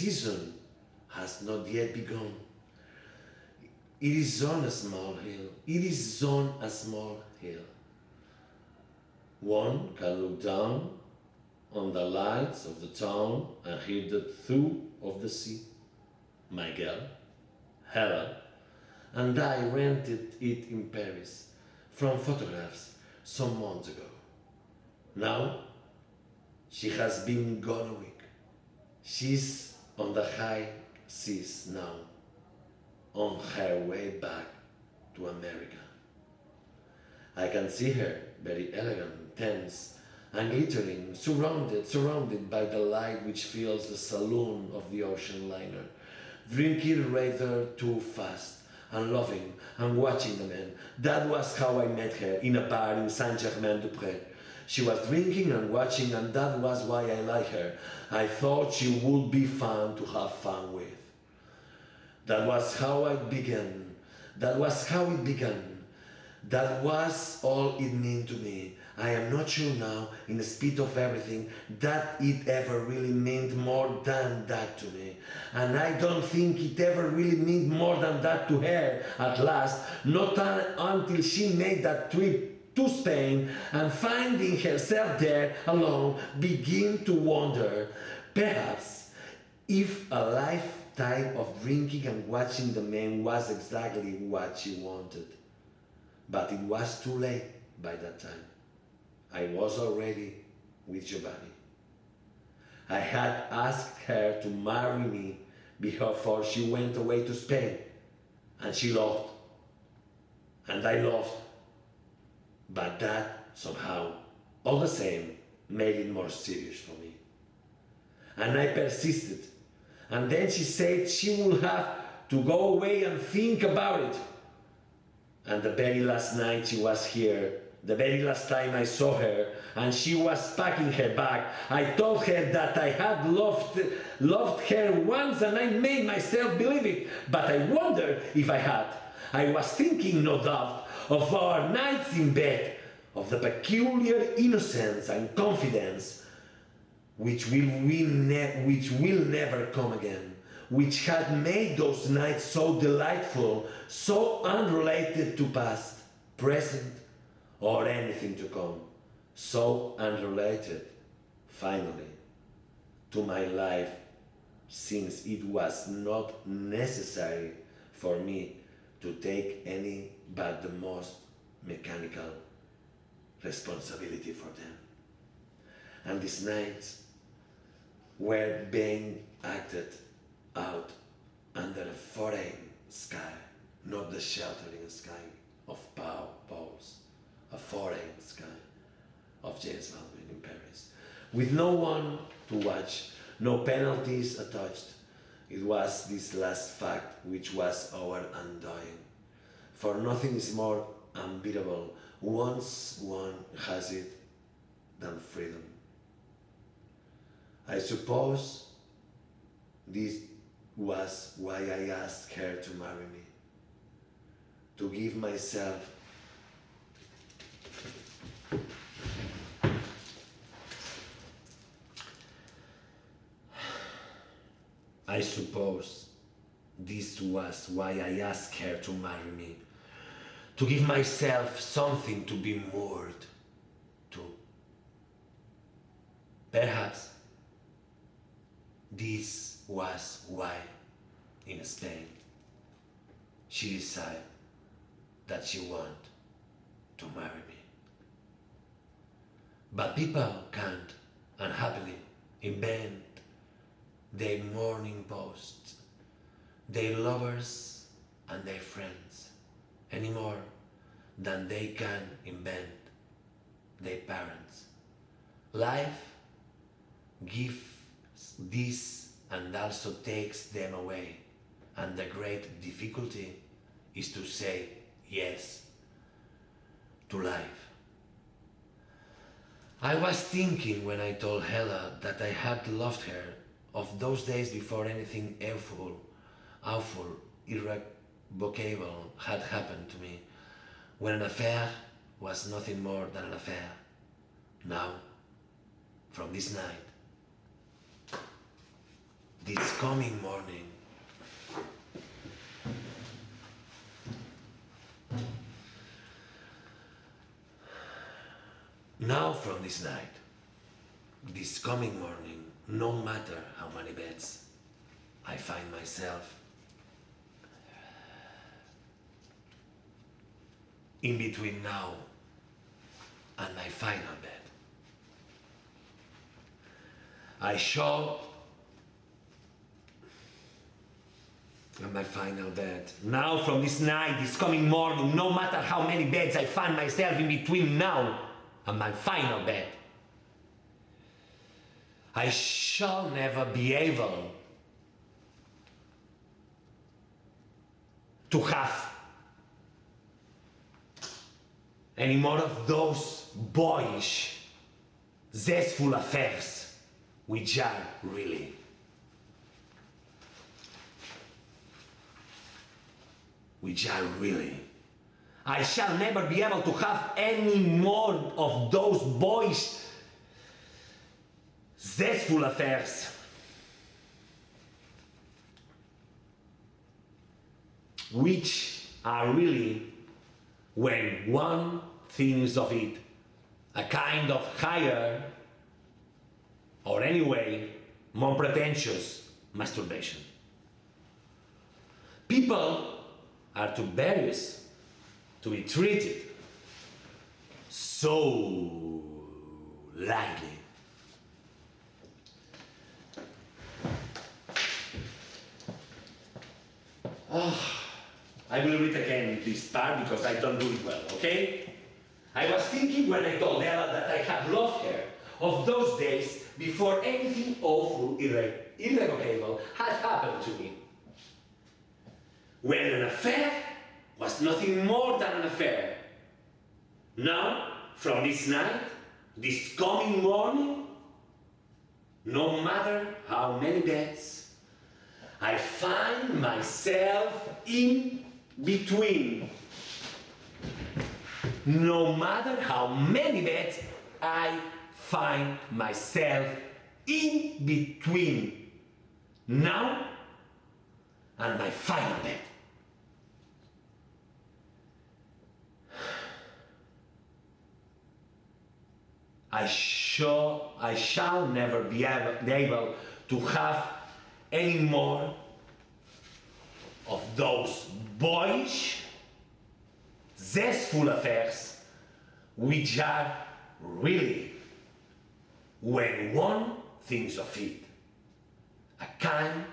season has not yet begun. It is on a small hill. It is on a small hill. One can look down on the lights of the town and hear the through of the sea. My girl, Helen, and I rented it in Paris from photographs some months ago. Now, she has been gone a week. She's on the high seas now, on her way back to America. I can see her, very elegant, tense, and glittering, surrounded by the light which fills the saloon of the ocean liner, drinking rather too fast, and loving and watching the men. That was how I met her, in a bar in Saint-Germain-du-Pré. She was drinking and watching, and that was why I liked her. I thought she would be fun to have fun with. That was how it began. That was how it began. That was all it meant to me. I am not sure now, in the speed of everything, that it ever really meant more than that to me. And I don't think it ever really meant more than that to her at last, not until she made that trip to Spain and finding herself there alone, begin to wonder, perhaps, if a lifetime of drinking and watching the men was exactly what she wanted. But it was too late by that time. I was already with Giovanni. I had asked her to marry me before she went away to Spain, and she loved, and I loved. But that, somehow, all the same, made it more serious for me. And I persisted, and then she said she would have to go away and think about it. And the very last night she was here, the very last time I saw her, and she was packing her bag, I told her that I had loved her once, and I made myself believe it, but I wondered if I had. I was thinking, no doubt, of our nights in bed, of the peculiar innocence and confidence which will never come again, which had made those nights so delightful, so unrelated to past, present, or anything to come, so unrelated, finally, to my life, since it was not necessary for me to take any but the most mechanical responsibility for them. And these nights were being acted out under a foreign sky, not the sheltering sky of Paul's, a foreign sky of James Baldwin in Paris, with no one to watch, no penalties attached. It was this last fact which was our undoing, for nothing is more unbeatable once one has it than freedom. I suppose this was why I asked her to marry me, to give myself I suppose this was why I asked her to marry me, to give myself something to be moored to. Perhaps this was why, in Spain, she decided that she wanted to marry me. But people can't unhappily invent their morning posts, their lovers and their friends, any more than they can invent their parents. Life gives this and also takes them away, and the great difficulty is to say yes to life. I was thinking when I told Hella that I had loved her of those days before anything awful, irrevocable had happened to me, when an affair was nothing more than an affair. Now, from this night, this coming morning. Now from this night, this coming morning, no matter how many beds I find myself in between now and my final bed, I shall, and my final bed, now from this night, this coming morning, no matter how many beds I find myself in between now and my final bed, I shall never be able to have any more of those boyish, zestful affairs which are really I shall never be able to have any more of those boyish, zestful affairs which are really, when one thinks of it, a kind of higher, or anyway, more pretentious masturbation. People are too various to be treated so lightly. I will read again this part because I don't do it well, okay? I was thinking when I told Ella that I had loved her of those days before anything awful, irrevocable had happened to me. When an affair was nothing more than an affair. Now, from this night, this coming morning, no matter how many beds, I find myself in between. No matter how many beds, I find myself in between now and my final bed. I shall never be able to have any more of those boyish, zestful affairs which are really, when one thinks of it, a kind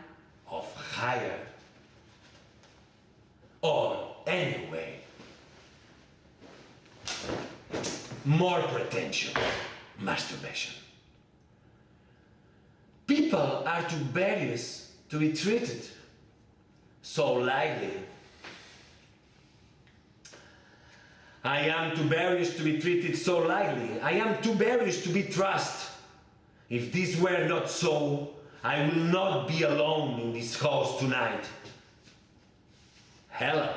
of higher, or anyway, more pretentious masturbation. People are too various to be treated so lightly. I am too various to be treated so lightly. I am too various to be trusted. If this were not so, I will not be alone in this house tonight. Helen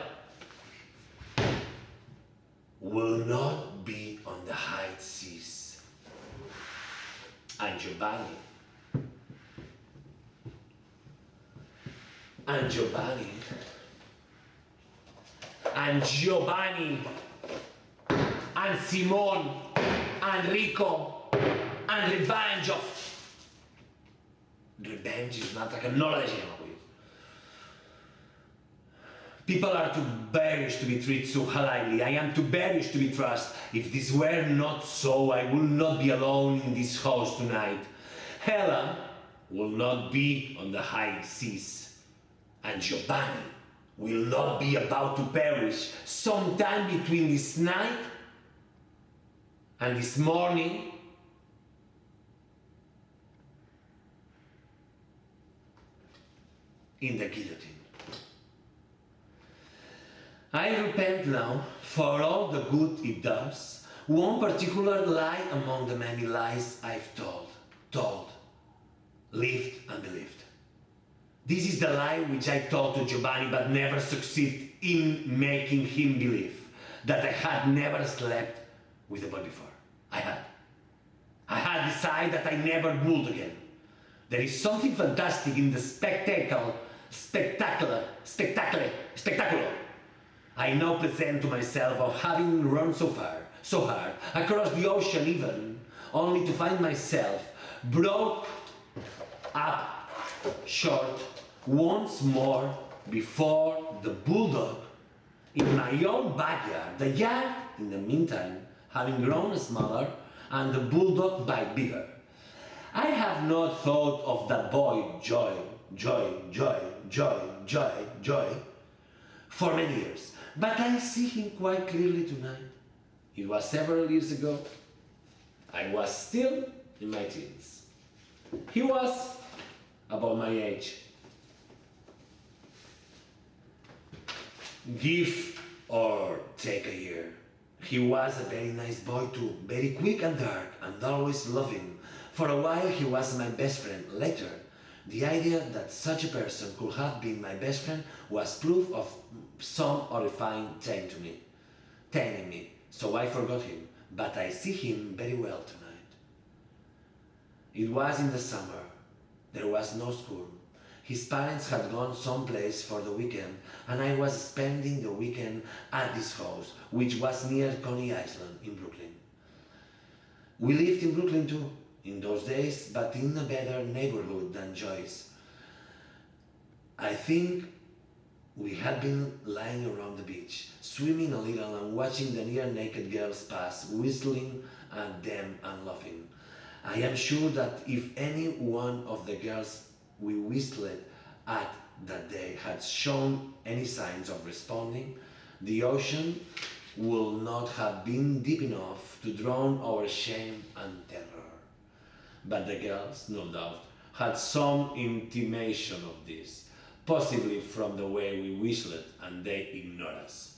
will not be on the high seas. And Giovanni and Simone and Rico and Revenge is un'altra che non la diciamo qui. People are too various to be treated so lightly. I am too various to be trusted. If this were not so, I would not be alone in this house tonight. Helen will not be on the high seas, and Giovanni will not be about to perish sometime between this night and this morning. In the guillotine. I repent now for all the good it does. One particular lie among the many lies I've told, lived and believed. This is the lie which I told to Giovanni but never succeeded in making him believe, that I had never slept with a boy before. I had decided that I never would again. There is something fantastic in the spectacular. I now present to myself of having run so far, so hard, across the ocean even, only to find myself brought up short once more before the bulldog in my own backyard, the yard in the meantime having grown smaller and the bulldog by bigger. I have not thought of that boy Joy for many years, but I see him quite clearly tonight. It was several years ago. I was still in my teens. He was about my age. Give or take a year. He was a very nice boy too, very quick and dark and always loving. For a while he was my best friend. Later, the idea that such a person could have been my best friend was proof of some horrifying thing in me. So I forgot him, but I see him very well tonight. It was in the summer. There was no school. His parents had gone someplace for the weekend, and I was spending the weekend at this house, which was near Coney Island in Brooklyn. We lived in Brooklyn too, in those days, but in a better neighborhood than Joy's. I think we had been lying around the beach, swimming a little and watching the near-naked girls pass, whistling at them and laughing. I am sure that if any one of the girls we whistled at that day had shown any signs of responding, the ocean would not have been deep enough to drown our shame and terror. But the girls, no doubt, had some intimation of this, possibly from the way we whistled, and they ignored us.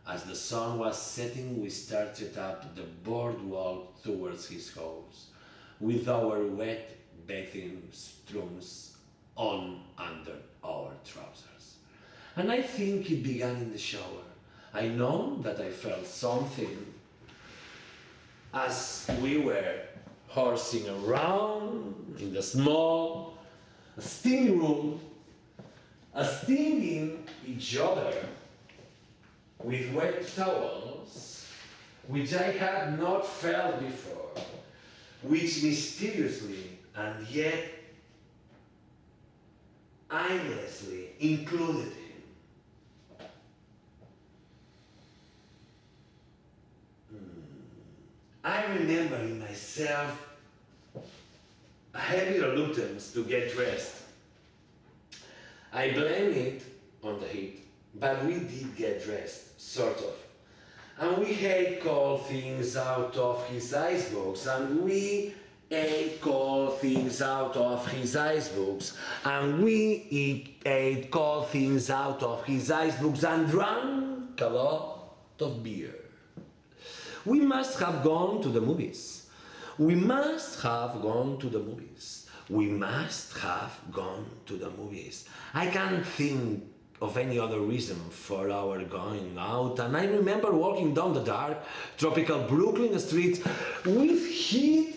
As the sun was setting, we started up the boardwalk towards his house, with our wet bathing strums on under our trousers. And I think it began in the shower. I know that I felt something as we were horsing around in the small, steamy room, stinging each other with wet towels, which I had not felt before, which mysteriously and yet aimlessly included him. I remember in myself a heavy reluctance to get dressed. I blame it on the heat, but we did get dressed, sort of. And we ate cold things out of his icebox, and we ate cold things out of his icebooks, and we ate cold things out of his icebooks and drank a lot of beer. We must have gone to the movies. We must have gone to the movies. We must have gone to the movies. I can't think of any other reason for our going out, and I remember walking down the dark, tropical Brooklyn streets with heat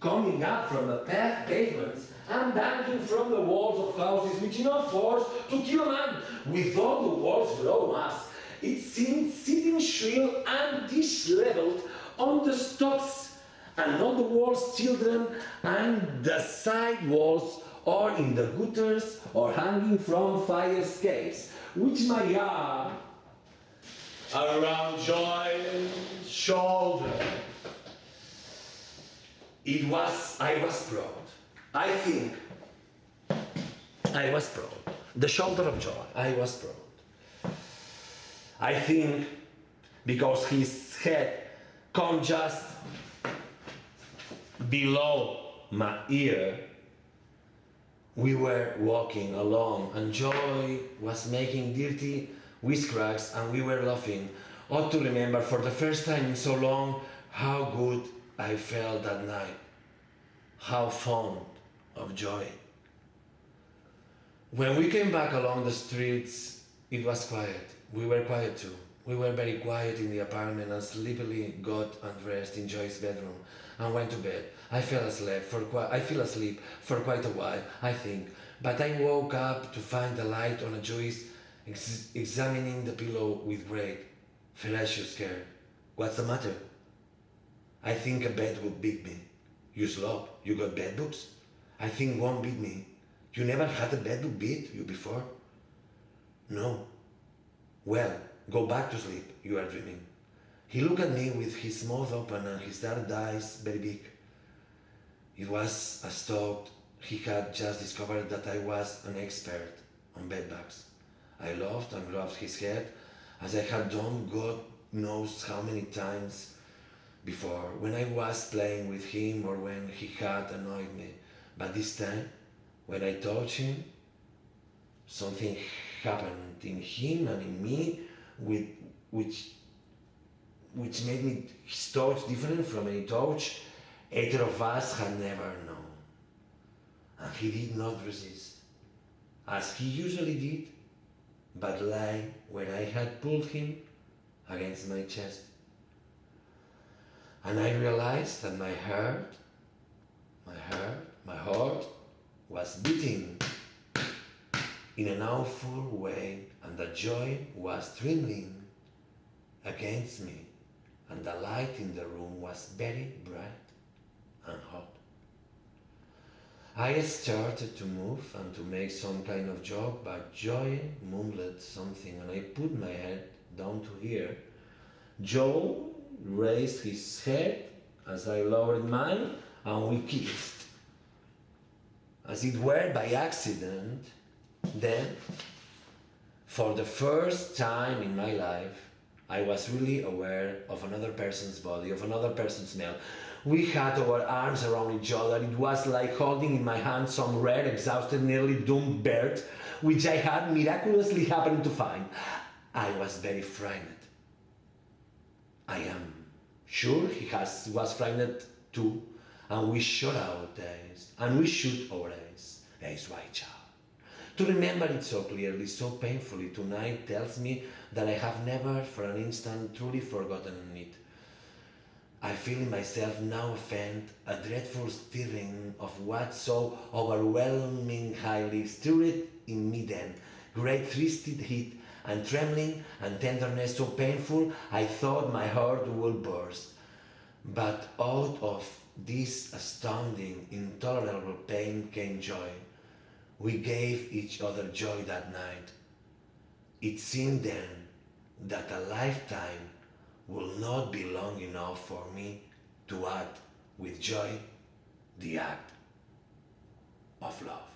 coming up from the pavements and banging from the walls of houses with enough force to kill a man. With all the walls below us, it seemed sitting shrill and disheveled on the steps and on the walls, children and the side walls, or in the gutters, or hanging from fire escapes, which my arm around Joy's shoulder. I was proud. I think I was proud. The shoulder of Joy, I was proud. I think because his head come just below my ear, we were walking along and Joy was making dirty wisecracks and we were laughing. Ought to remember for the first time in so long how good I felt that night, how fond of Joy. When we came back along the streets, it was quiet. We were quiet too. We were very quiet in the apartment and sleepily got undressed in Joy's bedroom. and went to bed. I fell asleep for quite a while, I think, but I woke up to find the light on a Joyce examining the pillow with great, ferocious care. What's the matter? I think a bed would beat me. You slob, you got bed books? I think won't beat me. You never had a bed book beat you before? No. Well, go back to sleep, you are dreaming. He looked at me with his mouth open and his dark eyes very big. It was as though he had just discovered that I was an expert on bedbugs. I laughed and rubbed his head as I had done God knows how many times before when I was playing with him or when he had annoyed me. But this time, when I touched him, something happened in him and in me with, which made me his touch different from any touch either of us had never known. And he did not resist, as he usually did, but lay where I had pulled him against my chest. And I realized that my heart was beating in an awful way, and the joy was trembling against me, and the light in the room was very bright and hot. I started to move and to make some kind of joke, but Joy mumbled something, and I put my head down to hear. Joe raised his head as I lowered mine, and we kissed, as it were by accident. Then, for the first time in my life, I was really aware of another person's body, of another person's smell. We had our arms around each other. It was like holding in my hand some rare, exhausted, nearly doomed bird, which I had miraculously happened to find. I was very frightened. I am sure he was frightened too, and we shut our eyes, and we shoot our eyes. Eyes wide shut. To remember it so clearly, so painfully tonight tells me that I have never for an instant truly forgotten it. I feel in myself now a dreadful stirring of what so overwhelming highly stirred in me then, great twisted heat and trembling and tenderness so painful I thought my heart would burst. But out of this astounding, intolerable pain came joy. We gave each other joy that night. It seemed then that a lifetime will not be long enough for me to add with joy the act of love.